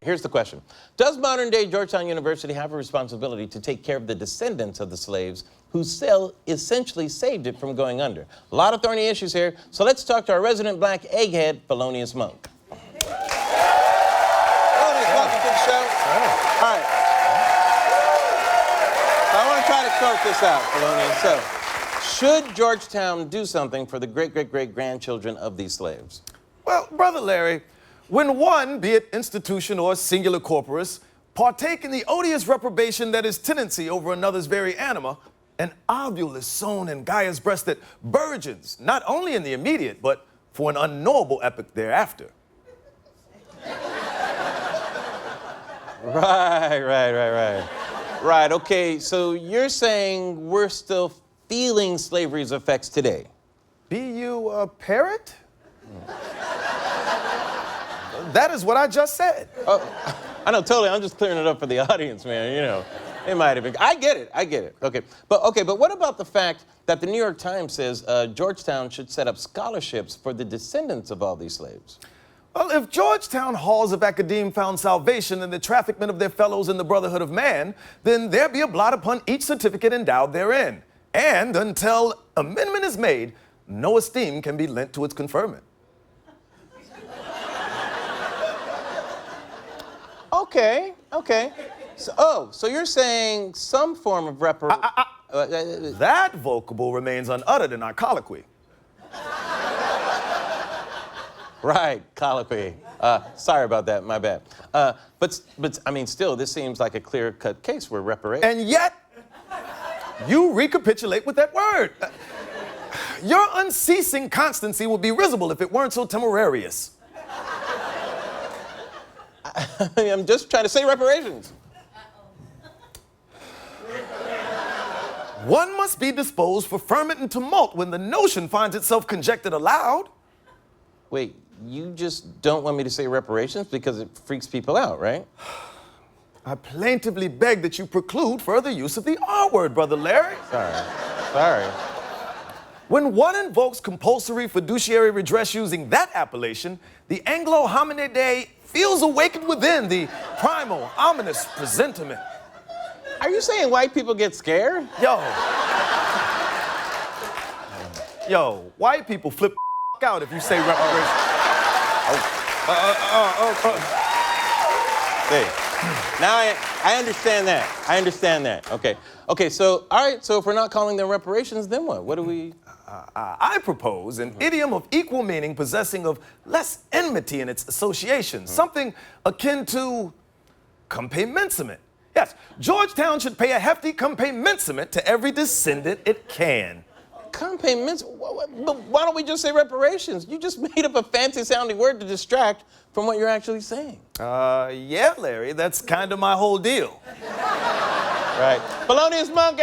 here's the question. Does modern-day Georgetown University have a responsibility to take care of the descendants of the slaves whose sale essentially saved it from going under? A lot of thorny issues here, so let's talk to our resident black egghead, Felonious Munk. Felonious, welcome to the show. All right. So I want to try to sort this out, Felonious. So, Should Georgetown do something for the great-great-great-grandchildren of these slaves? Well, Brother Larry, when one, be it institution or singular corporus, partake in the odious reprobation that is tenancy over another's very anima, an ovule is sown in Gaia's breast that burgeons, not only in the immediate, but for an unknowable epoch thereafter. Right, okay, so you're saying we're still feeling slavery's effects today? Be you a parrot? That is what I just said. Oh, I know, totally. I'm just clearing it up for the audience, man, you know. It might have been. I get it. Okay, but what about the fact that the New York Times says Georgetown should set up scholarships for the descendants of all these slaves? Well, if Georgetown halls of academe found salvation in the trafficment of their fellows in the brotherhood of man, then there be a blot upon each certificate endowed therein. And until amendment is made, no esteem can be lent to its conferment. Okay. So you're saying some form of That vocable remains unuttered in our colloquy. Right, colloquy. Sorry about that, my bad. But I mean, still, this seems like a clear-cut case where reparation. And yet, you recapitulate with that word. Your unceasing constancy would be risible if it weren't so temerarious. I'm just trying to say reparations. One must be disposed for ferment and tumult when the notion finds itself conjectured aloud. Wait, you just don't want me to say reparations because it freaks people out, right? I plaintively beg that you preclude further use of the R word, Brother Larry. Sorry. When one invokes compulsory fiduciary redress using that appellation, the Anglo-Hominidae feels awakened within the primal, ominous presentiment. Are you saying white people get scared? Yo, white people flip out if you say reparations. Hey, now I understand that. Okay, so, all right, so if we're not calling them reparations, then what? What do we... I propose an idiom of equal meaning possessing of less enmity in its association, something akin to compensement. Yes, Georgetown should pay a hefty compensement to every descendant it can. Compensation? But why don't we just say reparations? You just made up a fancy-sounding word to distract from what you're actually saying. Yeah, Larry, that's kind of my whole deal. Right. Felonious Munk,